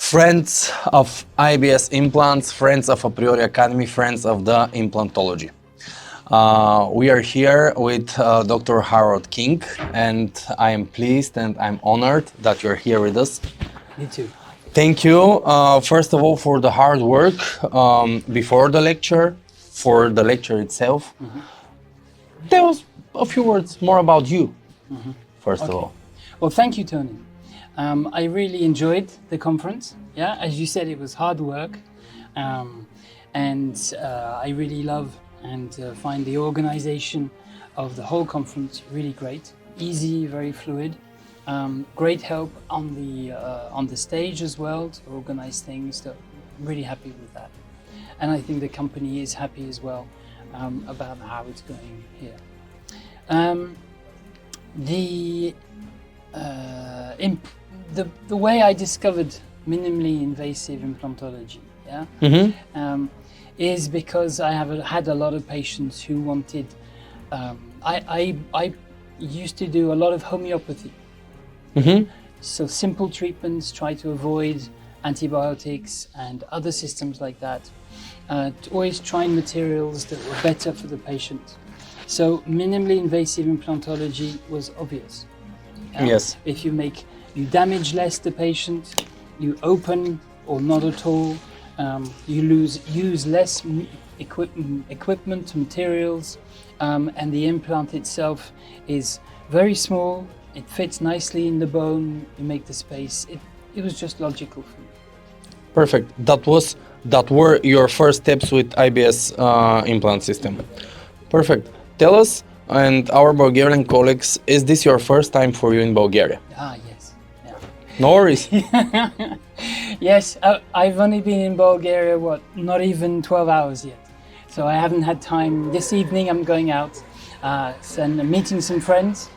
Friends of IBS Implants, friends of Apriori Academy, friends of the Implantology. We are here with Dr. Harold King, and I am pleased and I'm honored that you're here with us. Me too. Thank you, first of all, for the hard work before the lecture, for the lecture itself. Tell us a few words more about you, first of all. Well, thank you, Tony. I really enjoyed the conference. Yeah, as you said, it was hard work, and I really love and find the organization of the whole conference really great, easy, very fluid. Great help on the stage as well to organize things. So I'm really happy with that, and I think the company is happy as well about how it's going here. The way I discovered minimally invasive implantology, is because I have had a lot of patients who wanted. I used to do a lot of homeopathy, so simple treatments, try to avoid antibiotics and other systems like that. Always trying materials that were better for the patient. So minimally invasive implantology was obvious. Yes. If you damage less the patient, you open or not at all, you use less equipment, materials, and the implant itself is very small. It fits nicely in the bone. You make the space. It was just logical for me. Perfect. That were your first steps with IBS implant system. Perfect. Tell us, and our Bulgarian colleagues, is this your first time for you in Bulgaria? Yes. Yeah. No worries. Yes, I've only been in Bulgaria, not even 12 hours yet. So I haven't had time. This evening I'm going out and meeting some friends.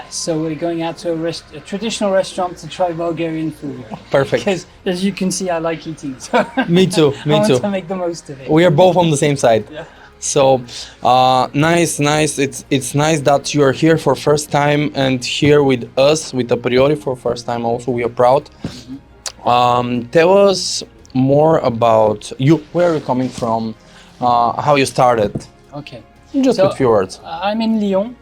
So we're going out to a traditional restaurant to try Bulgarian food. Perfect. Because as you can see, I like eating. So Me too. I want to make the most of it. We are both on the same side. Yeah. So nice. It's nice that you are here for first time and here with us, with Apriori for first time also. We are proud. Tell us more about you. Where are you coming from? How you started? Okay. Just a few words. I'm in Lyon,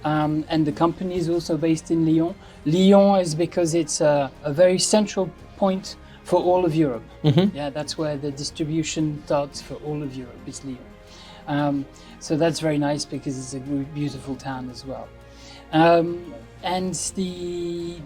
and the company is also based in Lyon. Lyon is because it's a very central point for all of Europe. Yeah, that's where the distribution starts for all of Europe, is Lyon. So that's very nice because it's a beautiful town as well. And the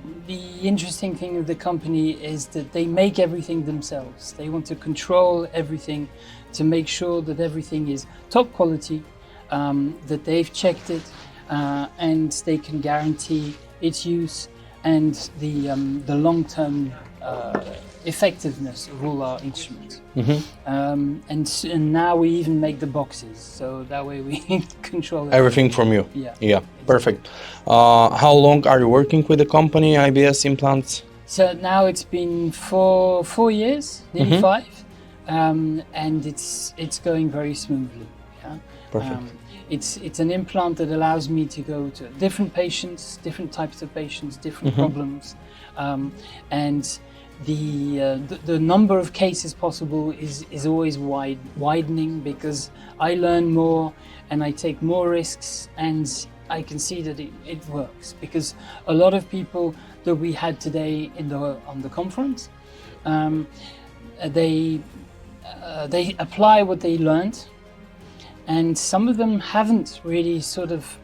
interesting thing of the company is that they make everything themselves. They want to control everything to make sure that everything is top quality, that they've checked it, and they can guarantee its use and the long-term effectiveness of all our instruments. And now we even make the boxes, so that way we control everything from you. Yeah, Perfect. How long are you working with the company IBS Implants? So now it's been 4 years, nearly 5, and it's going very smoothly. Perfect. It's an implant that allows me to go to different patients, different types of patients, different problems, and the number of cases possible is always widening because I learn more and I take more risks, and I can see that it works because a lot of people that we had today on the conference, they apply what they learned, and some of them haven't really sort of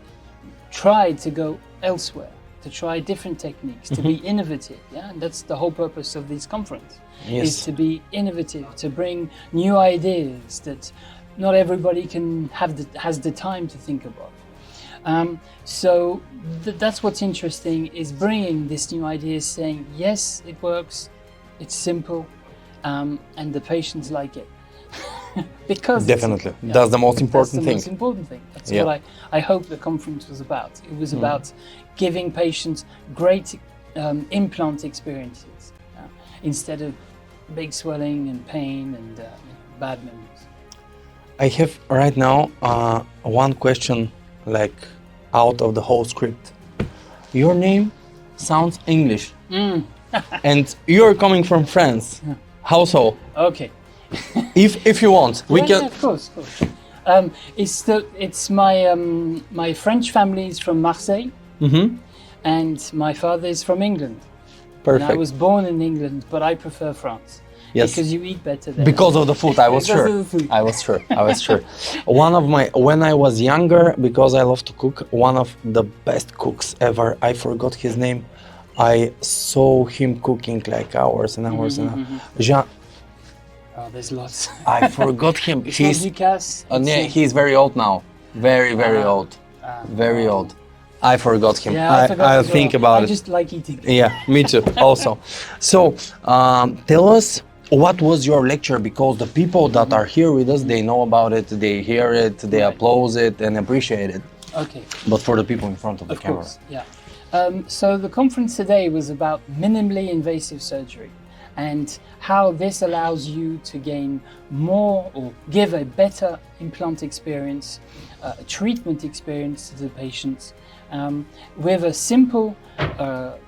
tried to go elsewhere, to try different techniques, to be innovative. And that's the whole purpose of this conference, is to be innovative, to bring new ideas that not everybody has the time to think about. So that's what's interesting, is bringing this new ideas, saying yes, it works, it's simple, and the patients like it. Because definitely, that's the most important thing. That's the most important thing. That's what I hope the conference was about. It was about giving patients great implant experiences instead of big swelling and pain and bad memories. I have right now one question, like out of the whole script. Your name sounds English. and you're coming from France. How so? Okay. If you want, we Yeah, can. yeah, of course. It's my French family is from Marseille, and my father is from England. Perfect. And I was born in England, but I prefer France. Yes. Because you eat better there. Because of the food, I was Because sure. of the food. I was sure. I was sure. When I was younger, because I love to cook, one of the best cooks ever, I forgot his name. I saw him cooking like hours and hours and hours. Jean, Oh, there's lots. I forgot him. It's not Ducasse. Yeah, he's very old now. Very, very old. Very old. I forgot him. Yeah, I forgot I'll as well. think about I it. just like eating. Yeah, me too. Also, so tell us, what was your lecture? Because the people that are here with us, they know about it, they hear it, they applaud it and appreciate it. Okay. But for the people in front of the camera. Of course, yeah. So the conference today was about minimally invasive surgery and how this allows you to gain more or give a better implant experience, a treatment experience to the patients with a simple,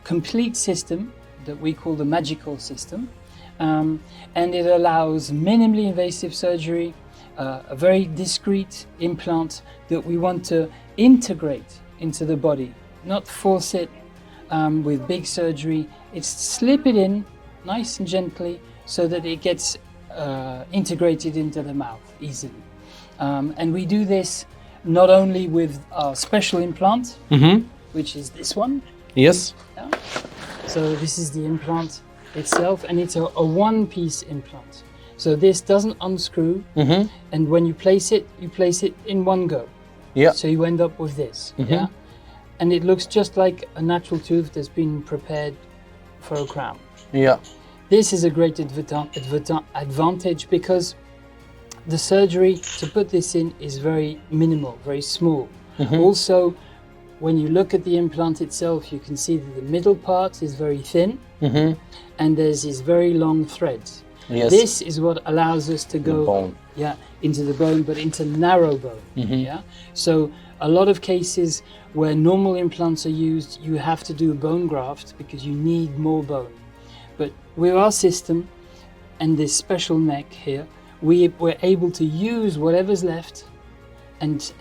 complete system that we call the magical system. And it allows minimally invasive surgery, a very discrete implant that we want to integrate into the body, not force it with big surgery. It's slip it in nice and gently so that it gets integrated into the mouth easily. And we do this not only with our special implant, which is this one. Yes. Yeah. So this is the implant itself, and it's a one-piece implant. So this doesn't unscrew, and when you place it in one go. Yeah. So you end up with this, yeah? And it looks just like a natural tooth that's been prepared for a crown. Yeah. This is a great advantage because the surgery to put this in is very minimal, very small. Also, when you look at the implant itself, you can see that the middle part is very thin, and there's these very long threads. Yes. This is what allows us to go bone. Into the bone, but into narrow bone. Yeah. So a lot of cases where normal implants are used, you have to do a bone graft because you need more bone. But with our system and this special neck here, we're able to use whatever's left, and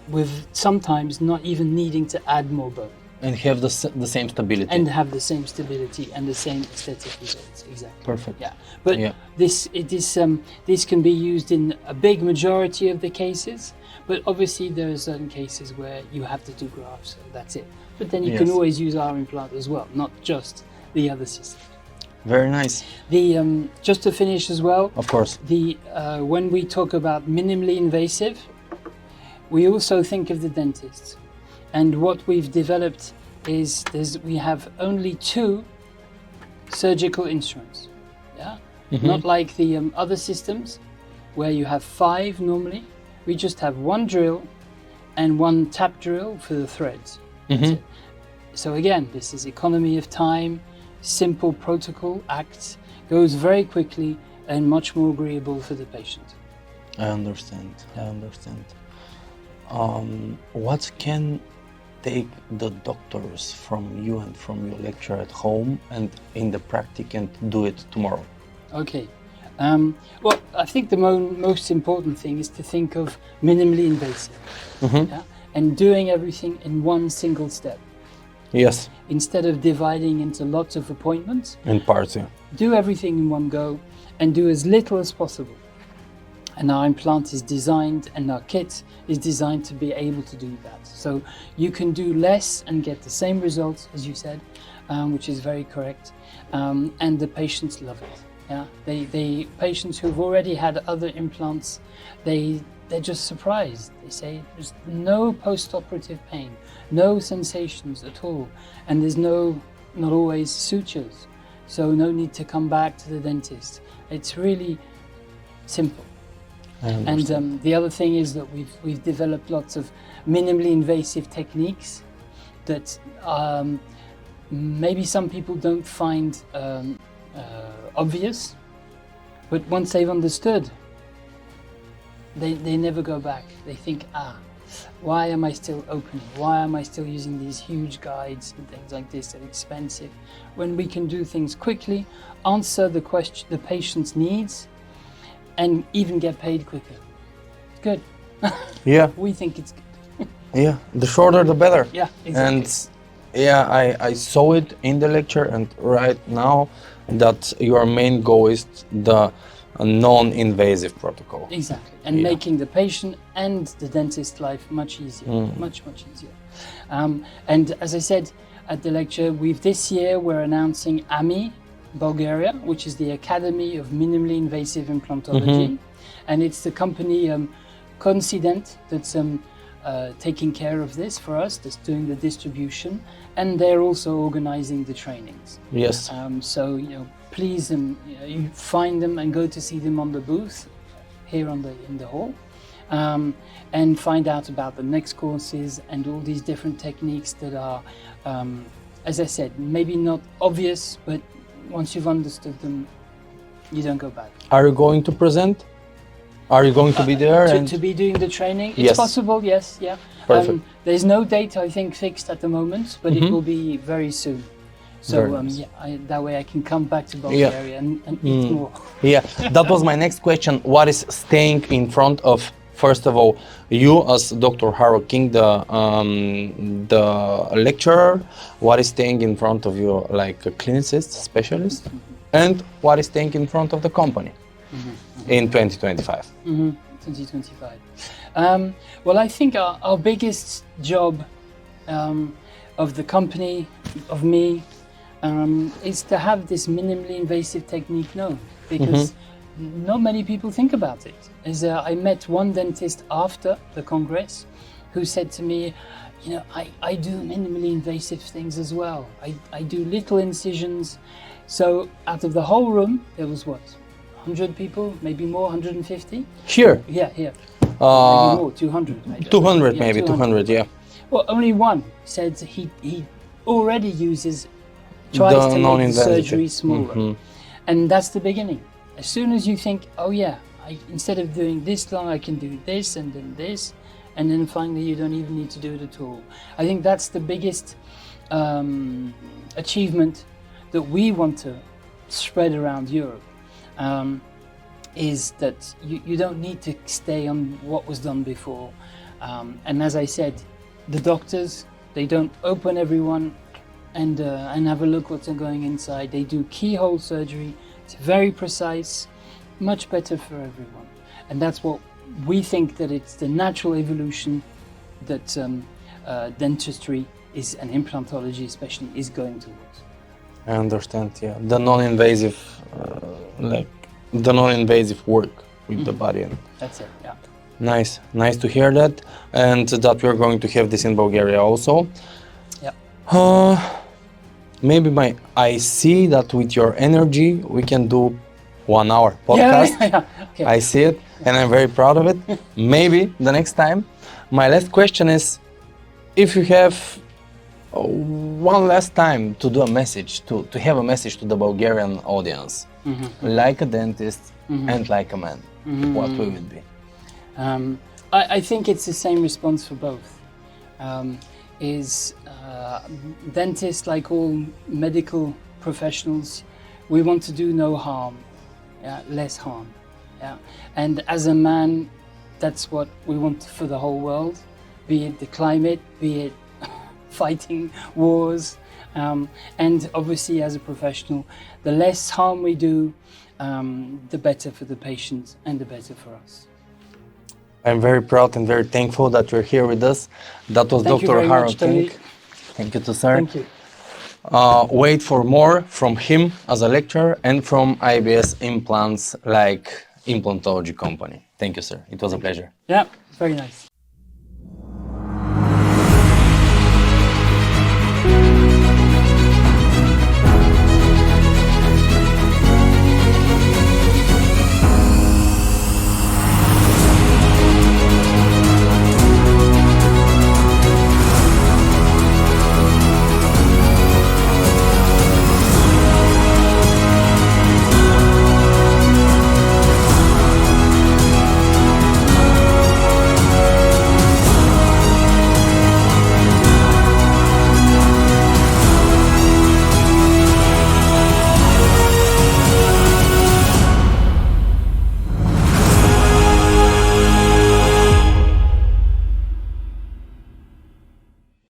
with sometimes not even needing to add more bone. And have the same stability. And have the same stability and the same aesthetic results, exactly. Perfect. Yeah, but this can be used in a big majority of the cases. But obviously, there are certain cases where you have to do grafts, so that's it. But then you can always use our implant as well, not just the other system. Very nice. The just to finish as well. Of course. The when we talk about minimally invasive, we also think of the dentist. And what we've developed is we have only 2 surgical instruments. Yeah, not like the other systems where you have 5 normally. We just have 1 drill and 1 tap drill for the threads. That's it. So again, this is economy of time, simple protocol acts, goes very quickly and much more agreeable for the patient. I understand. What can take the doctors from you and from your lecture at home and in the practice and do it tomorrow? Okay. Well, I think the most important thing is to think of minimally invasive, and doing everything in one single step. Yes. Instead of dividing into lots of appointments. In parts, yeah. Do everything in one go and do as little as possible. And our implant is designed, and our kit is designed to be able to do that. So you can do less and get the same results, as you said, which is very correct. And the patients love it. Yeah, they patients who've already had other implants, they're just surprised. They say there's no post-operative pain, no sensations at all, and there's not always sutures, so no need to come back to the dentist. It's really simple. And the other thing is that we've developed lots of minimally invasive techniques that maybe some people don't find obvious, but once they've understood, they never go back. They think, why am I still opening? Why am I still using these huge guides and things like this that are expensive? When we can do things quickly, answer the question, the patient's needs, and even get paid quicker. Good. Yeah. We think it's good. Yeah, the shorter the better. Yeah, exactly. And yeah, I saw it in the lecture, and right now that your main goal is the non-invasive protocol. Exactly, and Yeah. making the patient and the dentist life much easier, much easier. And as I said at the lecture, this year we're announcing AMI, Bulgaria, which is the Academy of Minimally Invasive Implantology, and it's the company Consident that's taking care of this for us, that's doing the distribution, and they're also organizing the trainings. Yes. So please, you find them and go to see them on the booth here in the hall, and find out about the next courses and all these different techniques that are, as I said, maybe not obvious, but once you've understood them, you don't go back. Are you going to present? Are you going to be there? To be doing the training? It's Yes. possible, yes, yeah. Perfect. There's no date, I think, fixed at the moment, but it will be very soon. So Very nice. that way I can come back to Bulgaria and eat more. Yeah, that was my next question. What is staying in front of, first of all, you as Dr. Harold King, the lecturer? What is staying in front of you, like a clinicist, specialist? And what is staying in front of the company in 2025? 2025. Well, I think our biggest job of the company, of me, is to have this minimally invasive technique known, because not many people think about it. I met one dentist after the Congress who said to me, I do minimally invasive things as well. I do little incisions. So out of the whole room, there was what? 100 people, maybe more, 150? Here? Yeah, here. Maybe more, 200 maybe. 200 maybe, 200, yeah. Well, only one said he already tries to make the non-invasive. surgery smaller. And that's the beginning. As soon as you think, oh yeah, instead of doing this long, I can do this and then this, and then finally you don't even need to do it at all. I think that's the biggest achievement that we want to spread around Europe, is that you don't need to stay on what was done before. And as I said, the doctors, they don't open everyone and have a look what's going inside. They do keyhole surgery. It's very precise, much better for everyone. And that's what we think, that it's the natural evolution that dentistry is, and implantology especially, is going towards. I understand, yeah. The non-invasive, the non-invasive work with the body. And That's it, yeah. nice to hear that, and that we're going to have this in Bulgaria also. Yeah. Maybe I see that with your energy we can do 1 hour podcast. Yeah. Okay. I see it, and I'm very proud of it. Maybe the next time. My last question is, if you have one last time to do a message, to have a message to the Bulgarian audience, like a dentist and like a man, what will it be? I think it's the same response for both. Dentists, like all medical professionals, we want to do no harm, less harm. Yeah. And as a man, that's what we want for the whole world, be it the climate, be it fighting wars, and obviously as a professional, the less harm we do, the better for the patient and the better for us. I'm very proud and very thankful that you're here with us. That was Thank you Dr. very Harold much, Tony. King. Thank you to sir. Thank you. Wait for more from him as a lecturer and from IBS Implants, like Implantology company. Thank you, sir. It was a pleasure. Yeah, very nice.